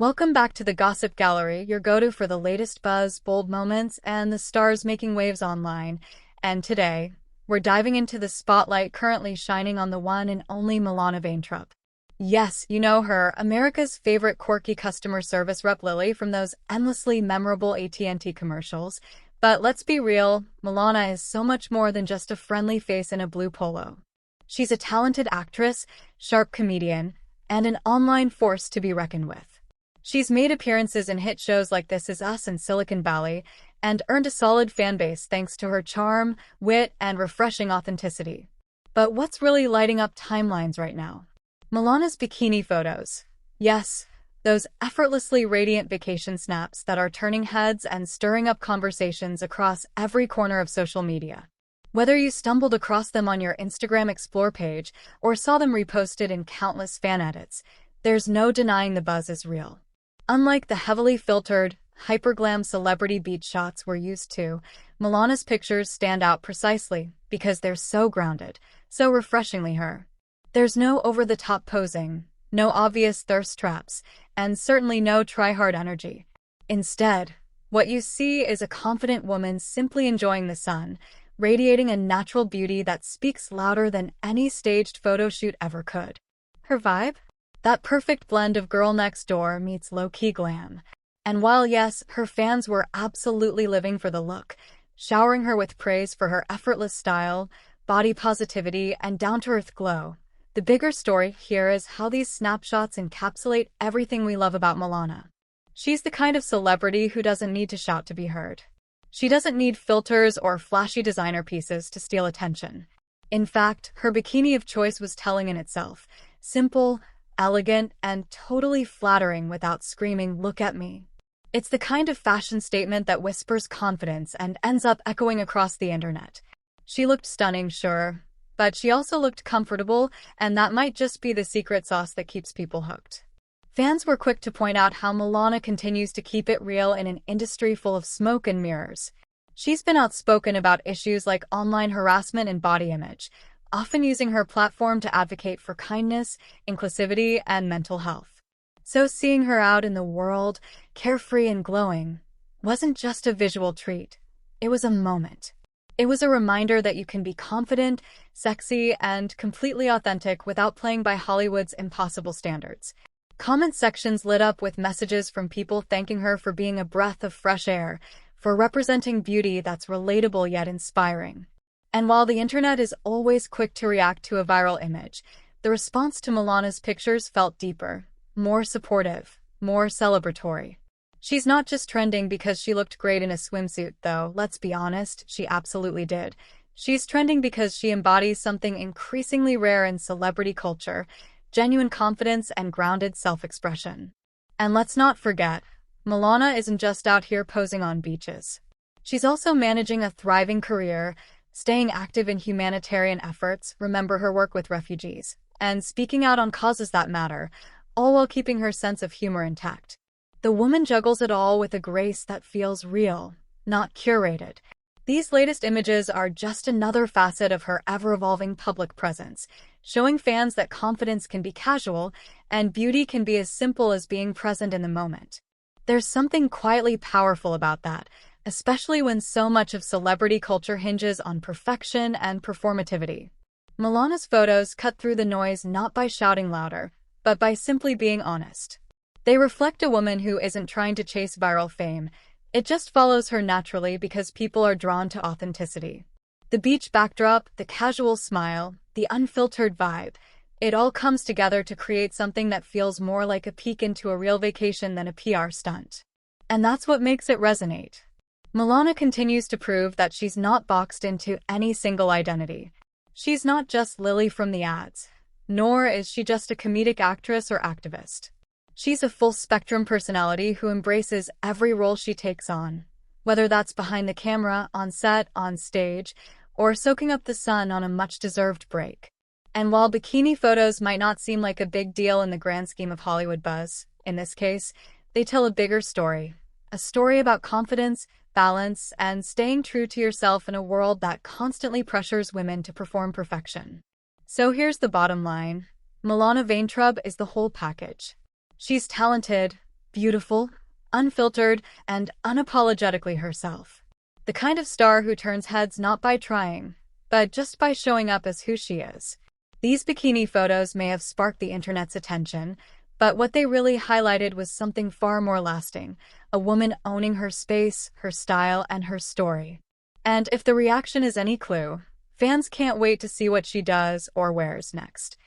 Welcome back to the Gossip Gallery, your go-to for the latest buzz, bold moments, and the stars making waves online. And today, we're diving into the spotlight currently shining on the one and only Milana Vayntrub. Yes, you know her, America's favorite quirky customer service rep Lily from those endlessly memorable AT&T commercials. But let's be real, Milana is so much more than just a friendly face in a blue polo. She's a talented actress, sharp comedian, and an online force to be reckoned with. She's made appearances in hit shows like This Is Us and Silicon Valley, and earned a solid fan base thanks to her charm, wit, and refreshing authenticity. But what's really lighting up timelines right now? Milana's bikini photos. Yes, those effortlessly radiant vacation snaps that are turning heads and stirring up conversations across every corner of social media. Whether you stumbled across them on your Instagram Explore page or saw them reposted in countless fan edits, there's no denying the buzz is real. Unlike the heavily filtered, hyperglam celebrity beach shots we're used to, Milana's pictures stand out precisely because they're so grounded, so refreshingly her. There's no over-the-top posing, no obvious thirst traps, and certainly no try-hard energy. Instead, what you see is a confident woman simply enjoying the sun, radiating a natural beauty that speaks louder than any staged photo shoot ever could. Her vibe? That perfect blend of girl next door meets low-key glam. And while yes, her fans were absolutely living for the look, showering her with praise for her effortless style, body positivity, and down-to-earth glow, the bigger story here is how these snapshots encapsulate everything we love about Milana. She's the kind of celebrity who doesn't need to shout to be heard. She doesn't need filters or flashy designer pieces to steal attention. In fact, her bikini of choice was telling in itself. Simple, elegant, and totally flattering without screaming, "Look at me." It's the kind of fashion statement that whispers confidence and ends up echoing across the internet. She looked stunning, sure, but she also looked comfortable, and that might just be the secret sauce that keeps people hooked. Fans were quick to point out how Milana continues to keep it real in an industry full of smoke and mirrors. She's been outspoken about issues like online harassment and body image, often using her platform to advocate for kindness, inclusivity, and mental health. So seeing her out in the world, carefree and glowing, wasn't just a visual treat. It was a moment. It was a reminder that you can be confident, sexy, and completely authentic without playing by Hollywood's impossible standards. Comment sections lit up with messages from people thanking her for being a breath of fresh air, for representing beauty that's relatable yet inspiring. And while the internet is always quick to react to a viral image, the response to Milana's pictures felt deeper, more supportive, more celebratory. She's not just trending because she looked great in a swimsuit, though, let's be honest, she absolutely did. She's trending because she embodies something increasingly rare in celebrity culture, genuine confidence and grounded self-expression. And let's not forget, Milana isn't just out here posing on beaches. She's also managing a thriving career, staying active in humanitarian efforts, remember her work with refugees, and speaking out on causes that matter, all while keeping her sense of humor intact. The woman juggles it all with a grace that feels real, not curated. These latest images are just another facet of her ever-evolving public presence, showing fans that confidence can be casual and beauty can be as simple as being present in the moment. There's something quietly powerful about that, especially when so much of celebrity culture hinges on perfection and performativity. Milana's photos cut through the noise not by shouting louder, but by simply being honest. They reflect a woman who isn't trying to chase viral fame. It just follows her naturally because people are drawn to authenticity. The beach backdrop, the casual smile, the unfiltered vibe, it all comes together to create something that feels more like a peek into a real vacation than a PR stunt. And that's what makes it resonate. Milana continues to prove that she's not boxed into any single identity. She's not just Lily from the ads, nor is she just a comedic actress or activist. She's a full-spectrum personality who embraces every role she takes on, whether that's behind the camera, on set, on stage, or soaking up the sun on a much-deserved break. And while bikini photos might not seem like a big deal in the grand scheme of Hollywood buzz, in this case, they tell a bigger story. A story about confidence, balance, and staying true to yourself in a world that constantly pressures women to perform perfection. So here's the bottom line. Milana Vayntrub is the whole package. She's talented, beautiful, unfiltered, and unapologetically herself. The kind of star who turns heads not by trying, but just by showing up as who she is. These bikini photos may have sparked the internet's attention, but what they really highlighted was something far more lasting: a woman owning her space, her style, and her story. And if the reaction is any clue, fans can't wait to see what she does or wears next.